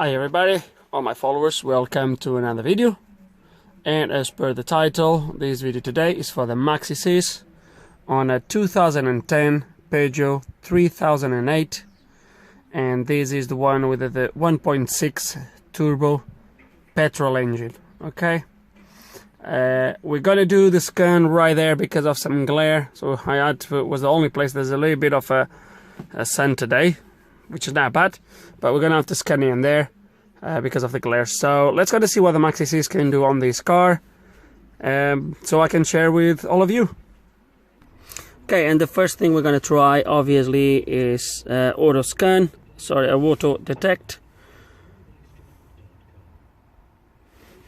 Hi everybody, all my followers, welcome to another video. And as per the title, this video today is for the MaxiSys on a 2010 Peugeot 3008, and this is the one with the 1.6 turbo petrol engine. Okay, we're gonna do the scan right there because of some glare, so I had to, was the only place there's a little bit of a sun today, which is not bad, but we're gonna have to scan in there because of the glare. So let's go to see what the MaxiSys can do on this car, so I can share with all of you. Okay, and the first thing we're gonna try obviously is auto detect.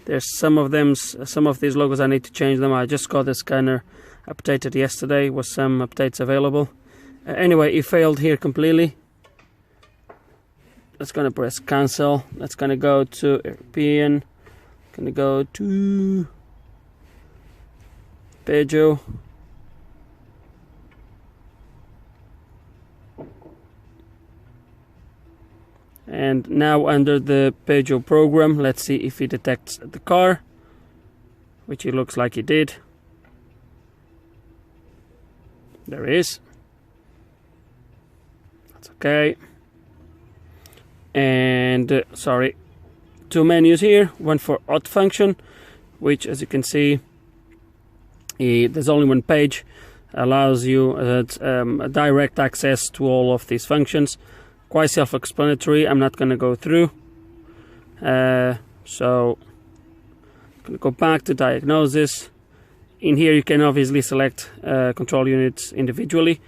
There's some of these logos I need to change them. I just got the scanner updated yesterday with some updates available. Anyway, it failed here completely. Let's gonna press cancel. Let's gonna go to European. Gonna go to Peugeot. And now under the Peugeot program, let's see if it detects the car, which it looks like it did. There it is. That's okay. And sorry, two menus here, one for auto function, which as you can see there's only one page, allows you direct access to all of these functions. Quite self-explanatory, I'm not going to go through. So I'm going to go back to diagnosis. In here you can obviously select control units individually,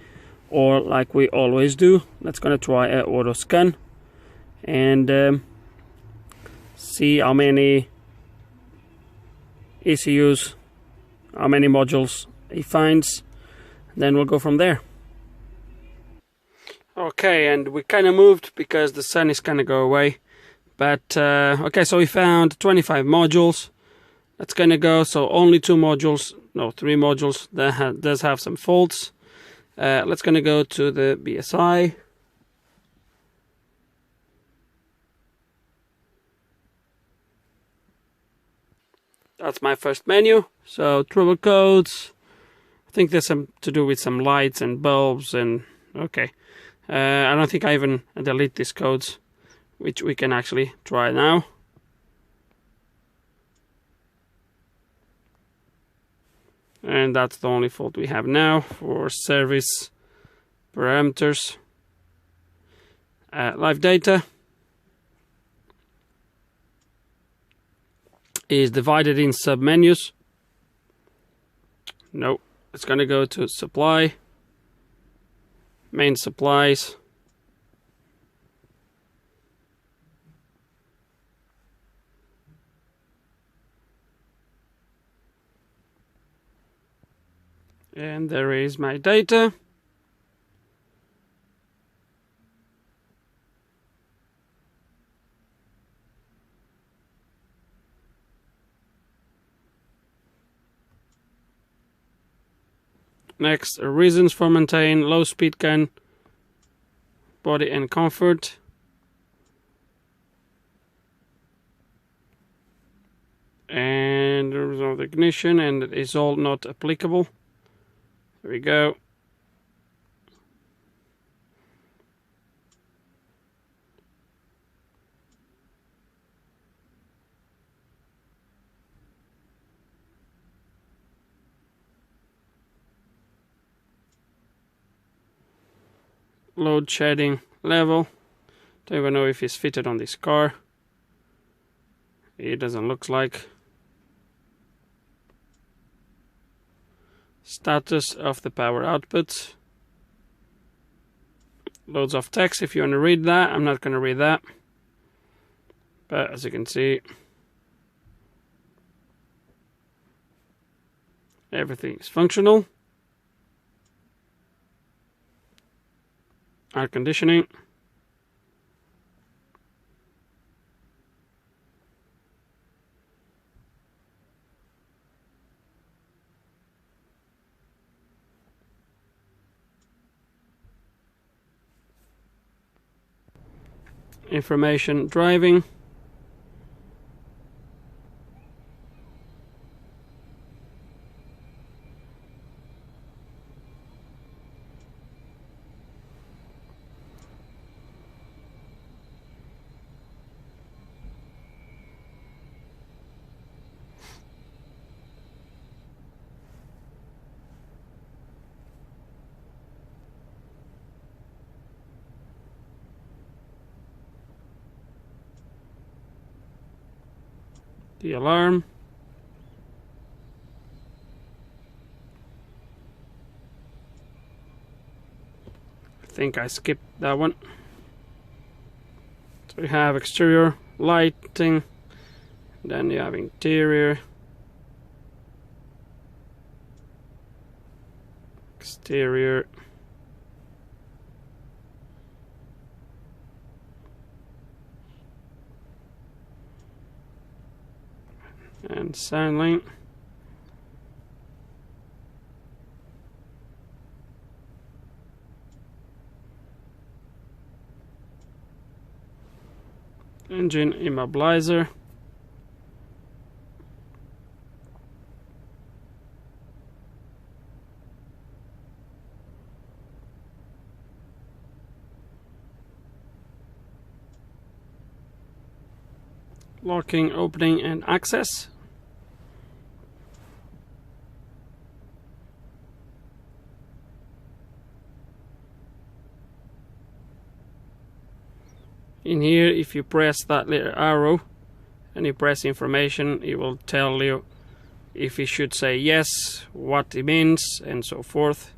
or like we always do, let's going to try auto scan and see how many ECUs, how many modules he finds, then we'll go from there. Okay, and we kind of moved because the sun is kind of go away, but okay, so we found 25 modules. That's gonna go, so only three modules that does have some faults. Let's gonna go to the BSI. That's my first menu. So trouble codes. I think there's some to do with some lights and bulbs, and okay. I don't think I even delete these codes, which we can actually try now. And that's the only fault we have now for service parameters. Live data is divided in sub-menus. No, it's going to go to supply, main supplies, and there is my data. Next, reasons for maintain low speed gun, body and comfort. And the result of ignition, and it is all not applicable. There we go. Load shedding level. Don't even know if it's fitted on this car. It doesn't look like. Status of the power output. Loads of text if you want to read that. I'm not going to read that. But as you can see, everything is functional. Air conditioning. information driving. the alarm. I think I skipped that one. So we have exterior lighting, then you have interior, exterior, and signaling. Engine immobilizer. Locking, opening and access. In here, if you press that little arrow and you press information, it will tell you if you should say yes, what it means, and so forth.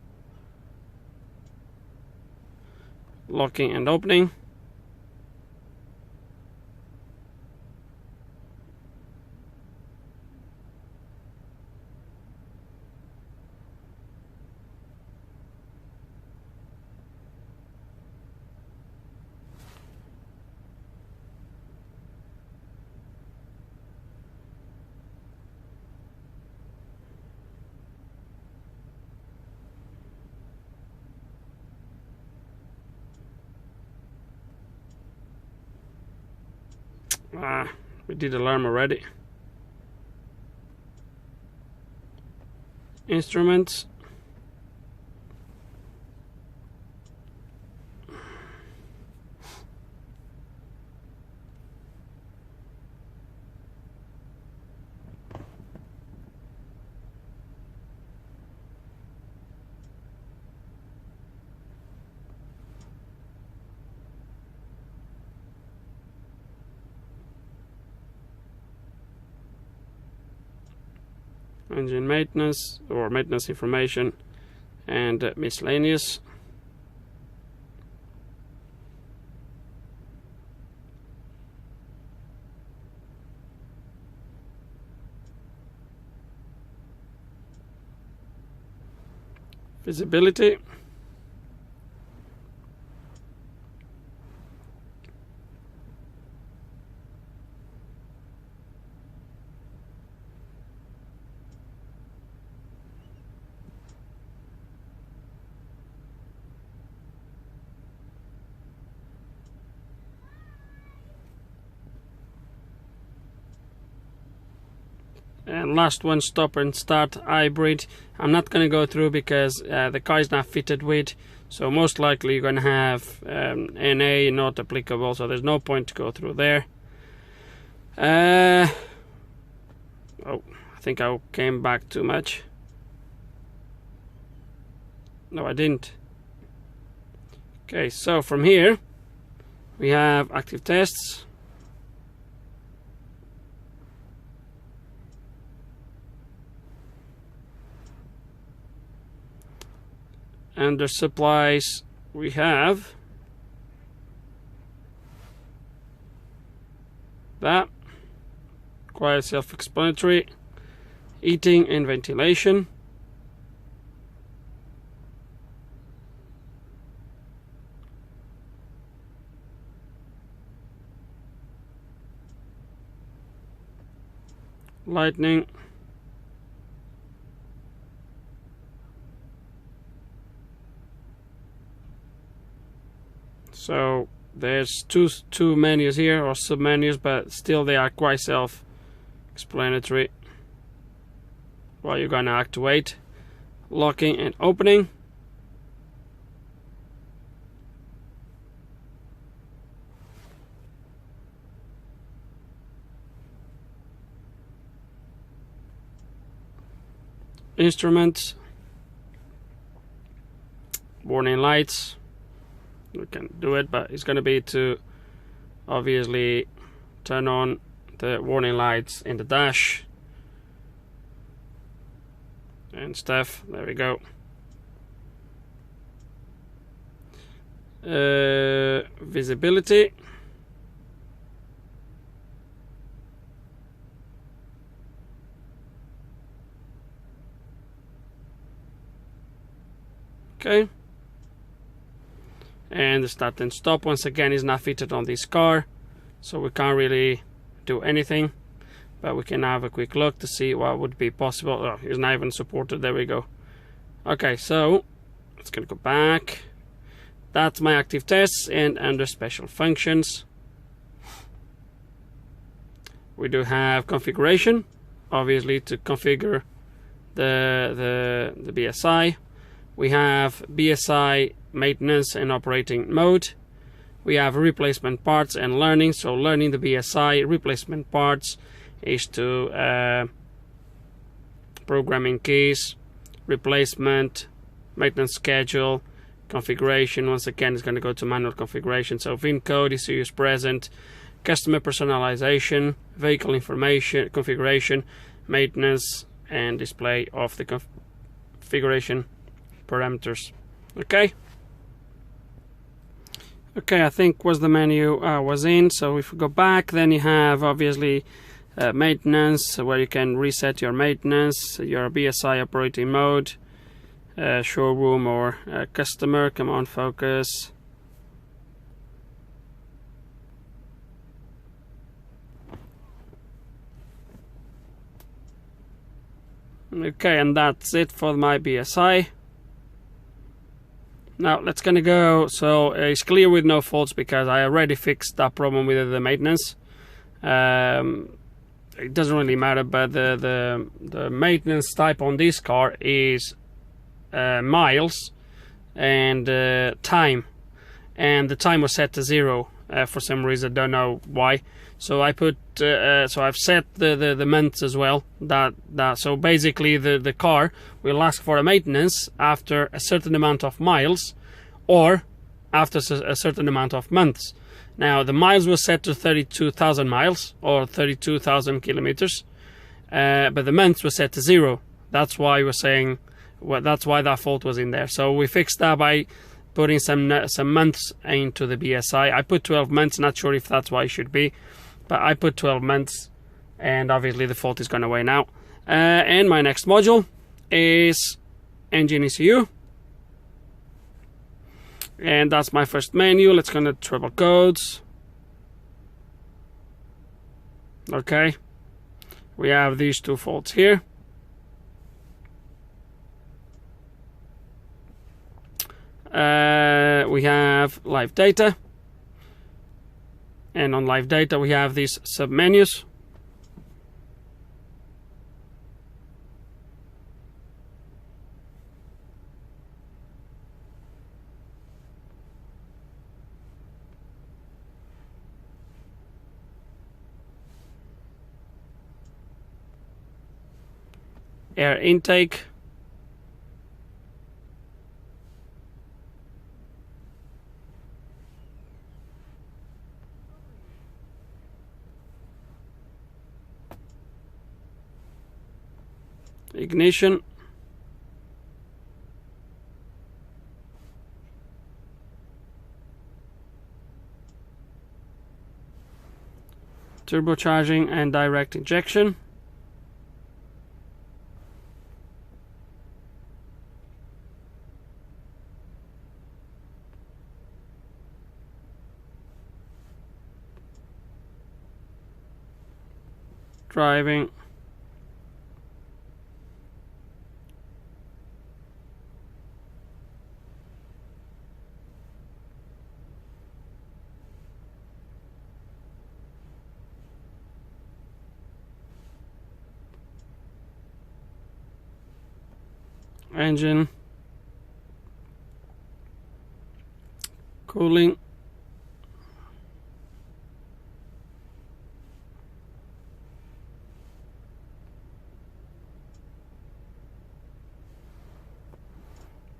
Locking and opening. We did alarm already. Instruments. Engine maintenance or maintenance information, and miscellaneous. Visibility. And last one, stop and start hybrid. I'm not going to go through because the car is not fitted with, so most likely you're going to have NA not applicable, so there's no point to go through there. Oh, I think I came back too much. No, I didn't. Okay, so from here we have active tests. Under supplies we have that, quite self-explanatory. Heating and ventilation. Lighting. So there's two menus here, or sub-menus, but still they are quite self-explanatory. Well, you're gonna activate locking and opening. Instruments, warning lights. We can do it, but it's going to be to obviously turn on the warning lights in the dash and stuff. There we go. Visibility. Okay. And the start and stop once again is not fitted on this car, so we can't really do anything, but we can have a quick look to see what would be possible. Oh, it's not even supported. There we go. Okay, so it's gonna go back. That's my active tests, and under special functions we do have configuration, obviously to configure the BSI. We have BSI maintenance and operating mode. We have replacement parts and learning. So learning the BSI replacement parts is to programming keys, replacement, maintenance schedule, configuration. Once again, it's going to go to manual configuration. So VIN code, ECUs present, customer personalization, vehicle information, configuration, maintenance, and display of the configuration parameters. Okay, I think was the menu was in. So if we go back, then you have obviously maintenance, where you can reset your maintenance, your BSI operating mode, showroom or customer. Come on, focus. Okay, and that's it for my BSI. Now let's gonna go. So it's clear with no faults because I already fixed that problem with the maintenance. It doesn't really matter, but the maintenance type on this car is miles and time, and the time was set to 0 for some reason. Don't know why. So I put so I've set the months as well. So basically the car will ask for a maintenance after a certain amount of miles or after a certain amount of months. Now the miles was set to 32,000 miles or 32,000 kilometers, but the months was set to 0. That's why we're saying, well, that's why that fault was in there. So we fixed that by putting some months into the BSI. I put 12 months. Not sure if that's why it should be, but I put 12 months, and obviously the fault is gone away now. And my next module is engine ECU, and that's my first menu. Let's go to trouble codes. Okay, we have these two faults here. We have live data, and on live data we have these submenus. Air intake, ignition, turbocharging and direct injection, driving, engine, cooling,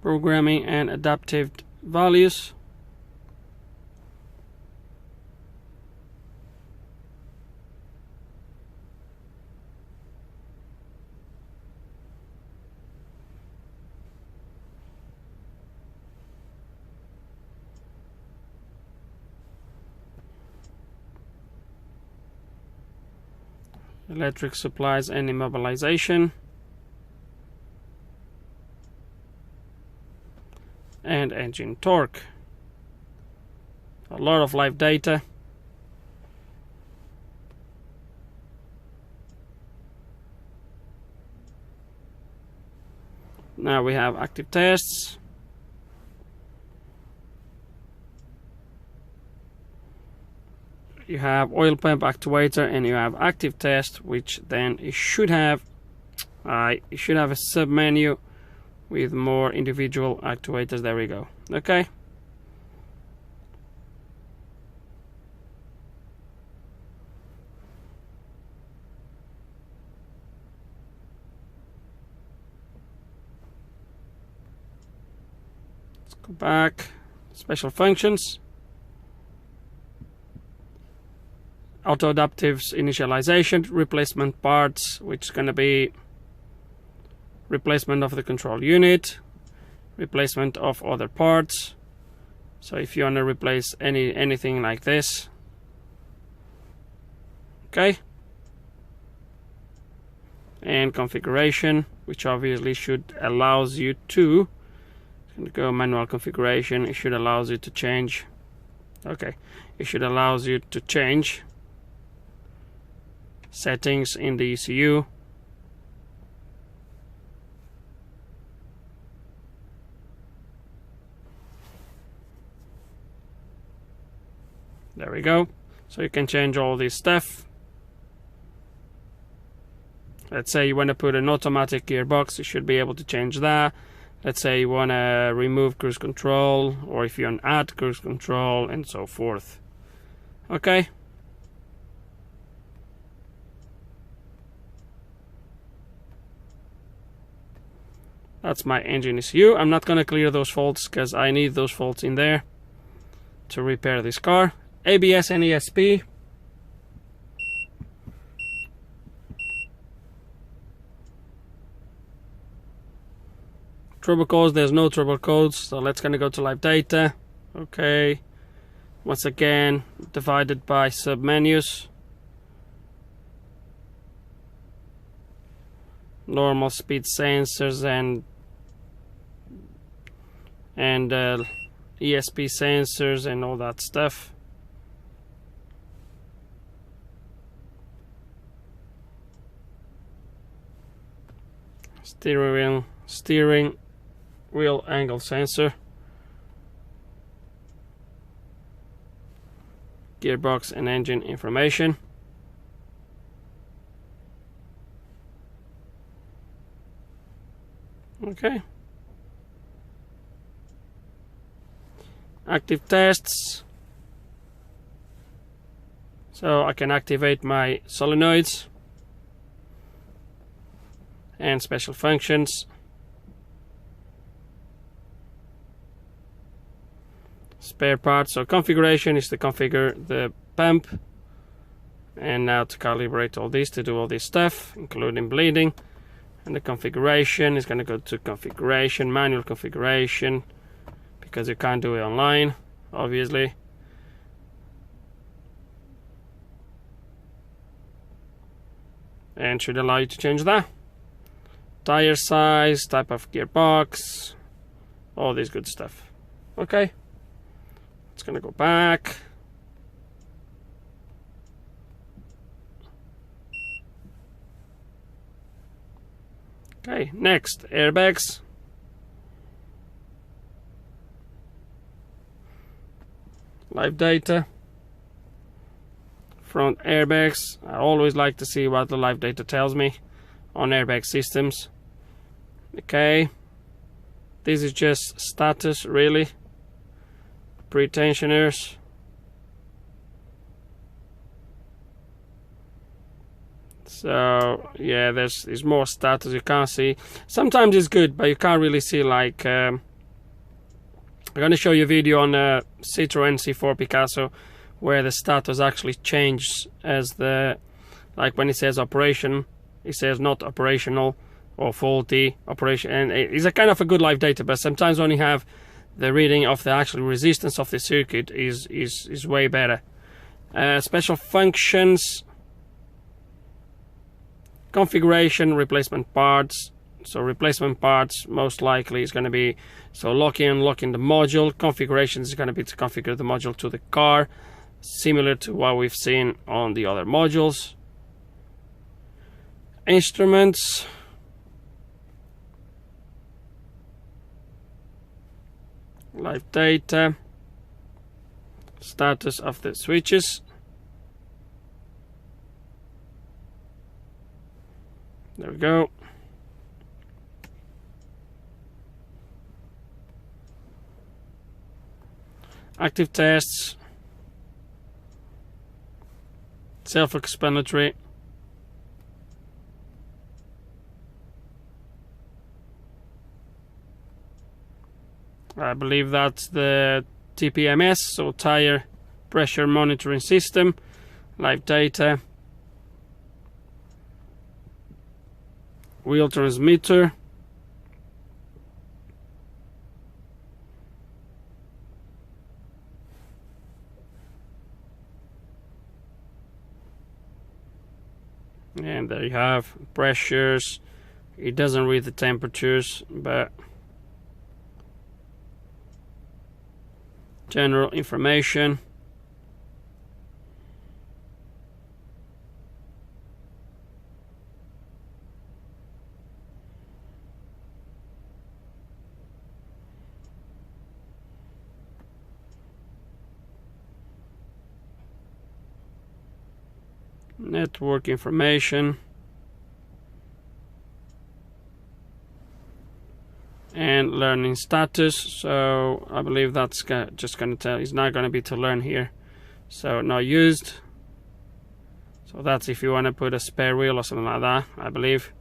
programming and adaptive values, electric supplies and immobilization, and engine torque. A lot of live data. Now we have active tests. You have oil pump actuator and you have active test, which then it should have a sub menu with more individual actuators. There we go. Okay. Let's go back. Special functions. Auto adaptives initialization, replacement parts, which is going to be replacement of the control unit, replacement of other parts. So if you want to replace anything like this, okay. And configuration, which obviously should allows you to go manual configuration. It should allows you to change. Okay, it should allows you to change settings in the ECU. There we go. So you can change all this stuff. Let's say you want to put an automatic gearbox, you should be able to change that. Let's say you want to remove cruise control, or if you want to add cruise control, and so forth. Okay. That's my engine ECU. I'm not going to clear those faults because I need those faults in there to repair this car. ABS and ESP. Turbo codes, there's no turbo codes, so let's gonna go to live data. Okay. Once again, divided by submenus. Normal speed sensors and ESP sensors and all that stuff. Steering wheel angle sensor, gearbox and engine information. Okay. Active tests. So I can activate my solenoids and special functions. Spare parts. So configuration is to configure the pump, and now to calibrate all this, to do all this stuff, including bleeding. And the configuration is going to go to configuration, manual configuration, because you can't do it online, obviously. And should allow you to change that. Tire size, type of gearbox, all this good stuff. Okay. It's going to go back. Okay, next, airbags. Live data. Front airbags. I always like to see what the live data tells me on airbag systems. Okay. This is just status, really. Pre-tensioners. So yeah, there's more status you can't see. Sometimes it's good, but you can't really see. Like I'm going to show you a video on Citroen C4 Picasso where the status actually changes as the, like when it says operation, it says not operational or faulty operation, and it's a kind of a good live data. But sometimes when you have the reading of the actual resistance of the circuit is way better. Special functions. Configuration, replacement parts. So replacement parts most likely is going to be locking and unlocking the module. Configuration is going to be to configure the module to the car, similar to what we've seen on the other modules. Instruments. Live data. Status of the switches. There we go. Active tests. Self-explanatory. I believe that's the TPMS, so tire pressure monitoring system. Live data. Wheel transmitter. And there you have pressures. It doesn't read the temperatures, but general information. Network information. And learning status. So I believe that's just going to tell, it's not going to be to learn here. So not used. So that's if you want to put a spare wheel or something like that, I believe.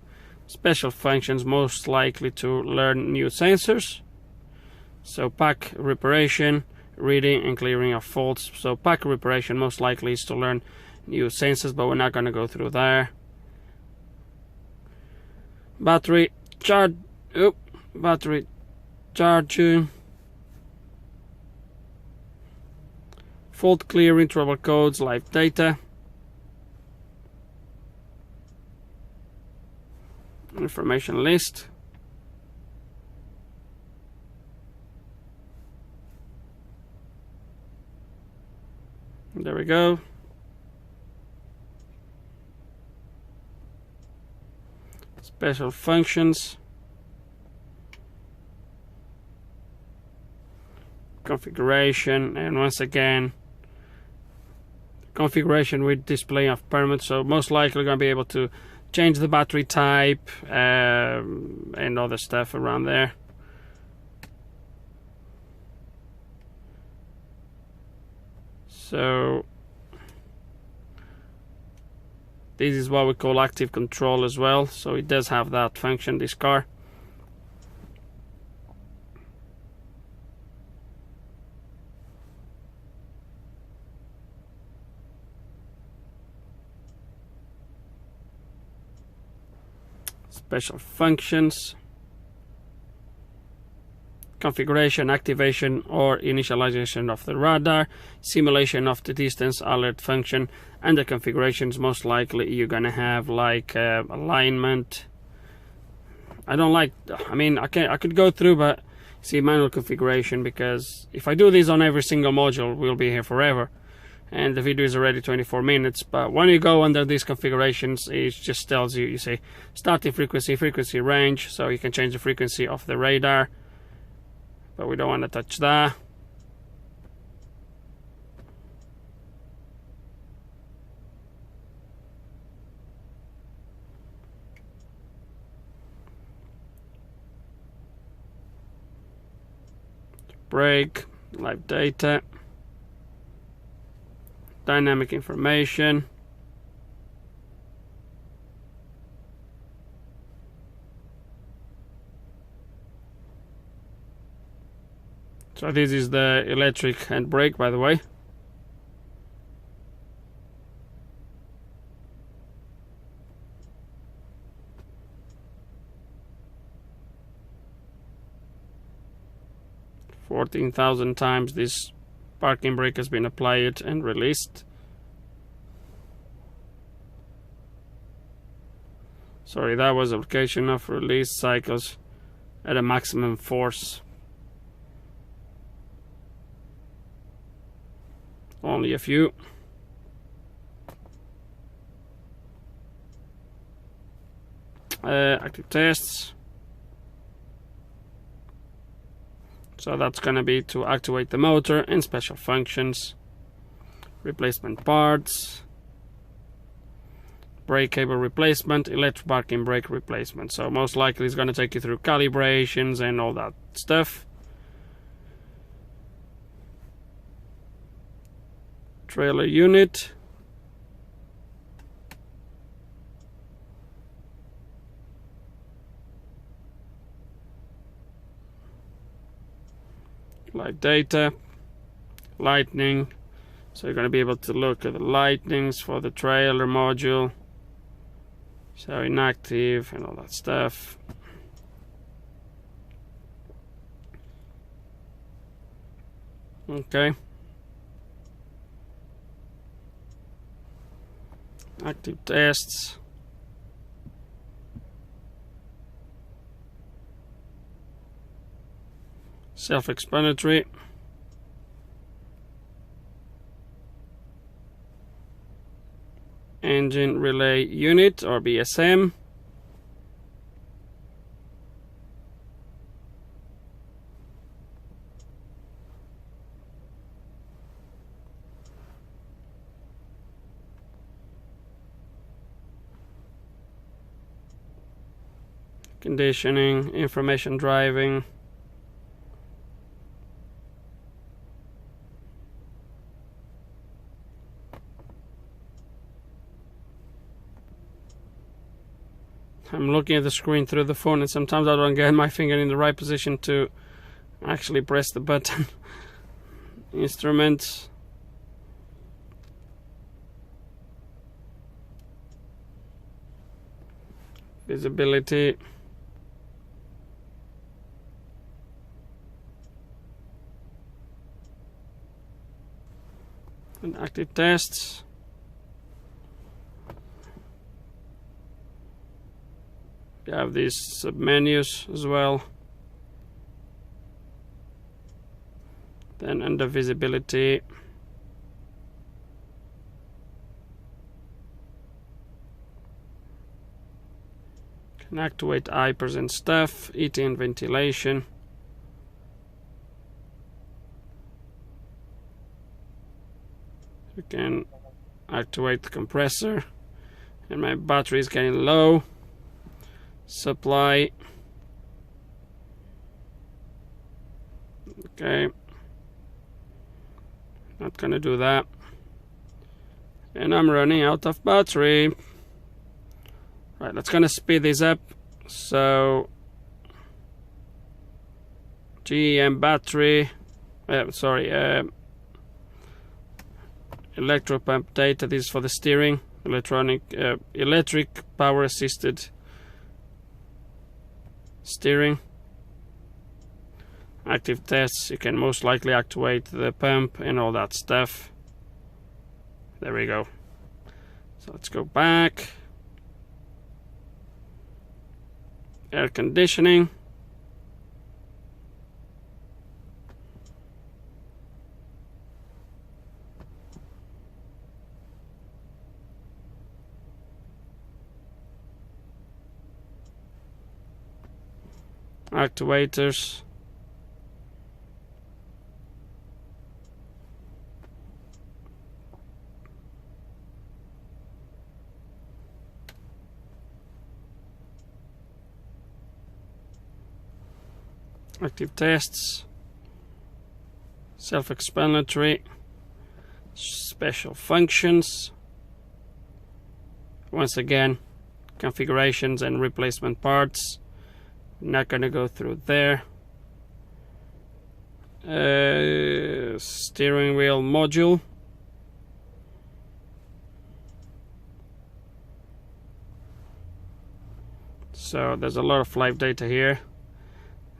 Special functions, most likely to learn new sensors. So pack reparation, reading and clearing of faults. So pack reparation most likely is to learn new sensors, but we're not going to go through there. Battery charge. Battery charging. Fault clearing, trouble codes, live data. Information list. There we go. Special functions. Configuration, and once again configuration with display of permit, so most likely going to be able to change the battery type and other stuff around there. So this is what we call active control as well, so it does have that function, this car. Special functions. Configuration, activation or initialization of the radar, simulation of the distance alert function, and the configurations most likely you're gonna have like alignment. I could go through, but see, manual configuration, because if I do this on every single module we'll be here forever, and the video is already 24 minutes. But when you go under these configurations, it just tells you, you see starting frequency, frequency range, so you can change the frequency of the radar, but we don't want to touch that. Brake, live data, dynamic information, so this is the electric handbrake, by the way. $14,000 times this parking brake has been applied and released. Sorry, that was application of release cycles at a maximum force. Only a few. Active tests. So that's going to be to activate the motor and special functions. Replacement parts. Brake cable replacement, electric parking brake replacement. So most likely it's going to take you through calibrations and all that stuff. Trailer unit. Light data. Lightning. So you're going to be able to look at the lightnings for the trailer module. So inactive and all that stuff. Okay. Active tests. Self-explanatory. Engine relay unit or BSM. Conditioning, information driving. I'm looking at the screen through the phone and sometimes I don't get my finger in the right position to actually press the button. Instruments. Visibility. And active tests. You have these submenus as well. Then under visibility, can activate IPers and stuff, heating and ventilation. You can activate the compressor, and my battery is getting low. Supply. Okay. Not gonna do that. And I'm running out of battery. Right, let's gonna speed this up. So GM battery. Electro pump data. This is for the steering. Electric power assisted steering. Active tests, you can most likely activate the pump and all that stuff. There we go. So let's go back. Air conditioning. Actuators. Active tests. Self-explanatory. Special functions. Once again, configurations and replacement parts. Not gonna go through there. Steering wheel module. So there's a lot of live data here.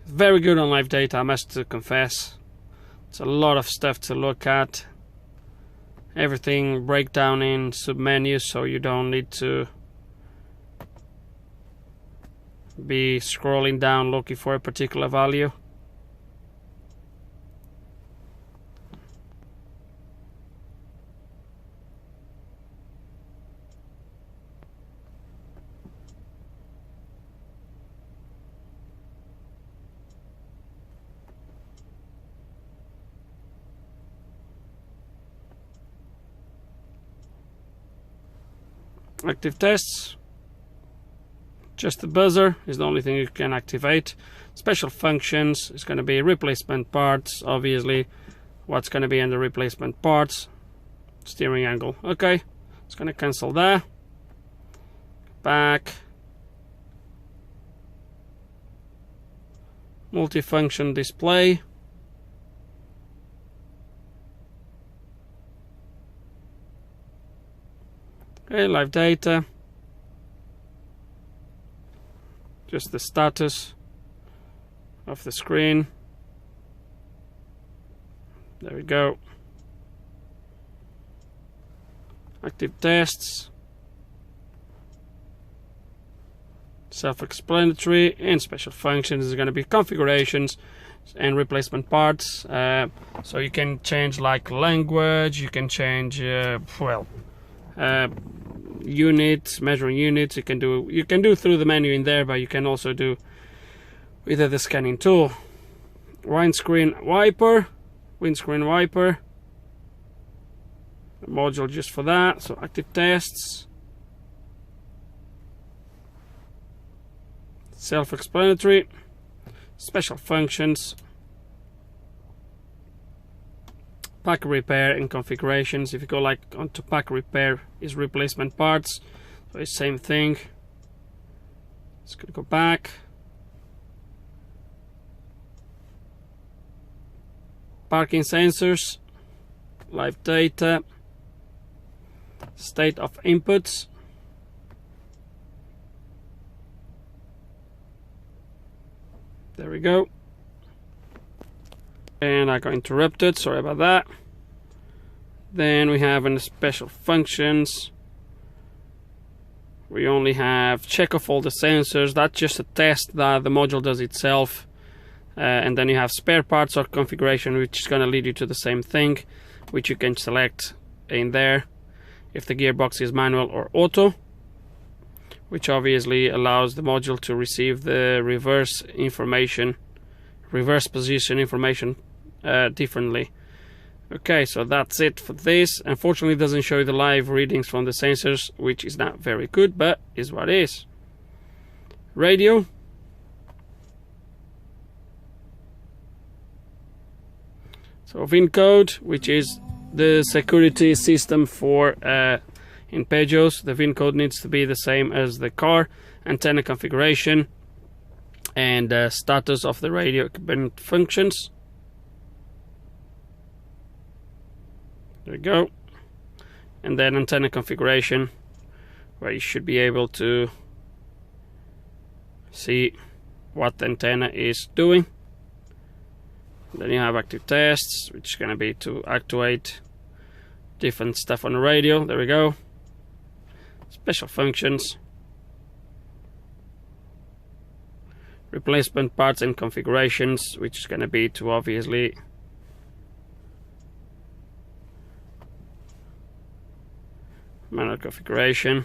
Very good on live data, I must confess. It's a lot of stuff to look at. Everything breakdown in submenus, so you don't need to be scrolling down looking for a particular value. Active tests. Just the buzzer is the only thing you can activate. Special functions is going to be replacement parts. Obviously, what's going to be in the replacement parts? Steering angle. Okay, it's going to cancel that. Back. Multifunction display. Okay, live data. Just the status of the screen. There we go. Active tests. Self-explanatory. And special functions is going to be configurations and replacement parts. So you can change like language. You can change units, measuring units. You can do through the menu in there, but you can also do with the scanning tool. Windscreen wiper, a module just for that. So active tests, self-explanatory, special functions, pack repair and configurations. If you go like onto pack repair is replacement parts, so it's same thing. It's gonna go back. Parking sensors, live data, state of inputs, there we go. And I got interrupted, sorry about that. Then we have in the special functions, we only have check of all the sensors. That's just a test that the module does itself. And then you have spare parts or configuration, which is going to lead you to the same thing, which you can select in there if the gearbox is manual or auto, which obviously allows the module to receive the reverse position information differently. Okay, so that's it for this. Unfortunately, it doesn't show the live readings from the sensors, which is not very good, but is what it is. Radio. So VIN code, which is the security system for in Peugeots. The VIN code needs to be the same as the car. Antenna configuration and status of the radio equipment functions. There we go. And then antenna configuration, where you should be able to see what the antenna is doing. Then you have active tests, which is going to be to actuate different stuff on the radio. There we go. Special functions, replacement parts and configurations, which is going to be to obviously manual configuration.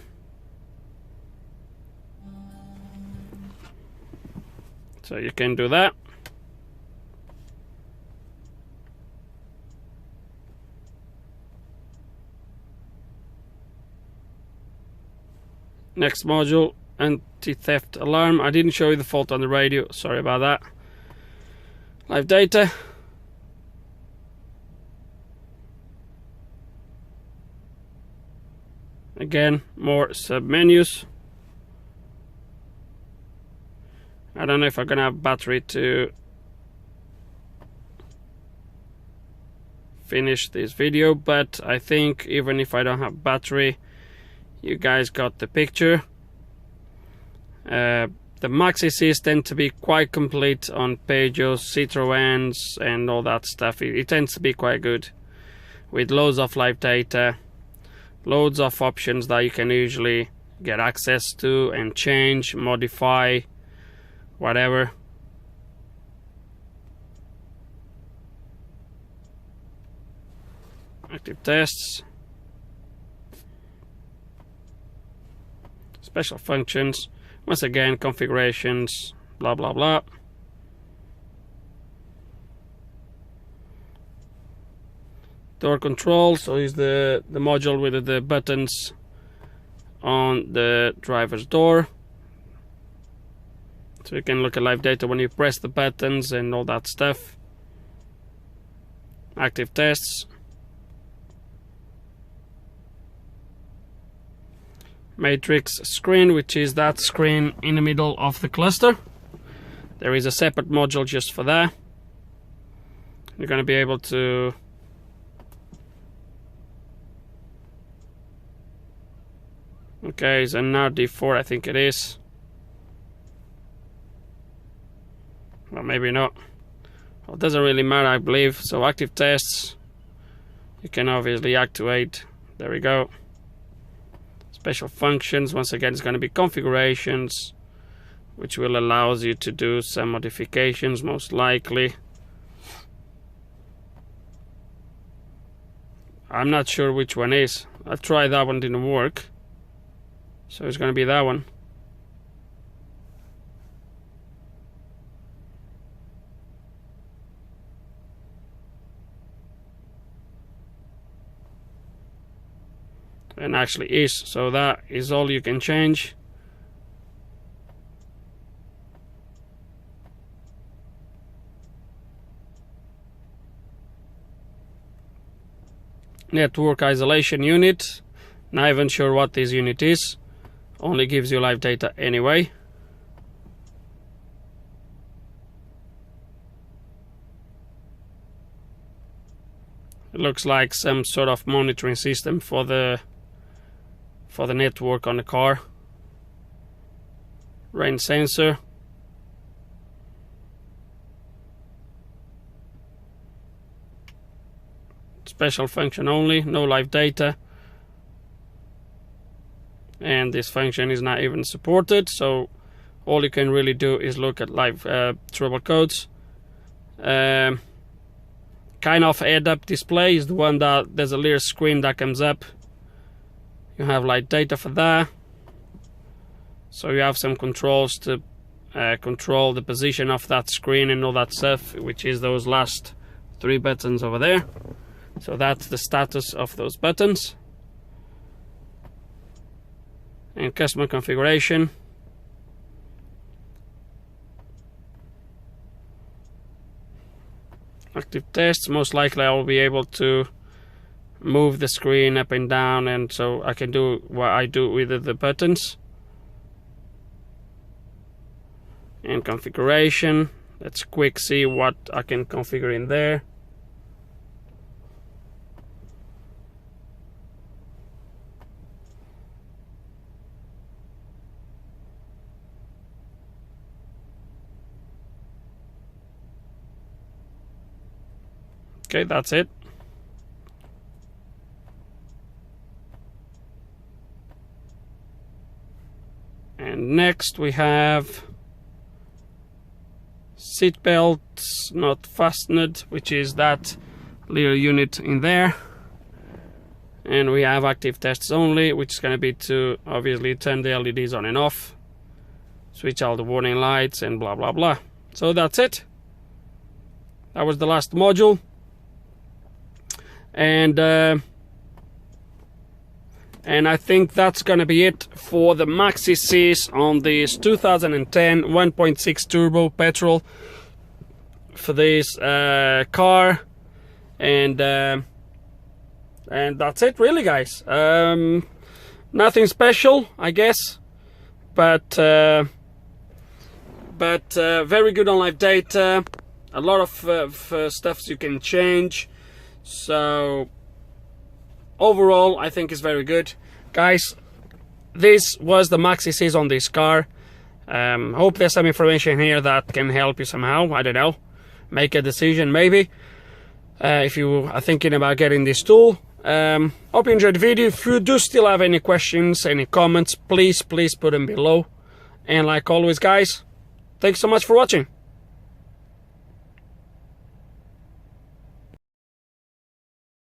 So you can do that. Next module, anti-theft alarm. I didn't show you the fault on the radio, sorry about that. Live data. Again, more sub-menus. I don't know if I'm gonna have battery to finish this video, but I think even if I don't have battery, you guys got the picture. The MaxiSys tend to be quite complete on Peugeot, Citroëns and all that stuff. It tends to be quite good, with loads of live data, loads of options that you can usually get access to and change, modify, whatever. Active tests, special functions, once again configurations, blah blah blah. Door control, so is the module with the buttons on the driver's door, so you can look at live data when you press the buttons and all that stuff. Active tests, matrix screen, which is that screen in the middle of the cluster. There is a separate module just for that. You're going to be able to okay, so now D4 I think it is. Well, maybe not. Well, it doesn't really matter, I believe. So active tests, you can obviously activate. There we go. Special functions, once again it's going to be configurations, which will allow you to do some modifications most likely. I'm not sure which one is. I tried that one, didn't work, so it's going to be that one. And actually is, so that is all you can change. Network isolation unit, not even sure what this unit is, only gives you live data anyway. It looks like some sort of monitoring system for the network on the car. Rain sensor. Special function only, no live data. And this function is not even supported, so all you can really do is look at live trouble codes. Kind of head-up display is the one that there's a little screen that comes up. You have live data for that, so you have some controls to control the position of that screen and all that stuff, which is those last 3 buttons over there. So that's the status of those buttons. And customer configuration. Active tests, most likely I will be able to move the screen up and down, and so I can do what I do with the buttons. And configuration, let's quick see what I can configure in there. Okay, that's it. And next we have seat belts not fastened, which is that little unit in there. And we have active tests only, which is going to be to obviously turn the LEDs on and off, switch all the warning lights, and blah blah blah. So that's it. That was the last module. And I think that's gonna be it for the MaxiSys on this 2010 1.6 turbo petrol for this car, and that's it really, guys. Nothing special, I guess, but very good on live data. A lot of stuff you can change. So overall I think it's very good, guys. This was the MaxiSys on this car. Hope there's some information here that can help you somehow. I don't know, make a decision maybe if you are thinking about getting this tool. Hope you enjoyed the video. If you do still have any questions, any comments, please put them below. And like always, guys, Thanks so much for watching.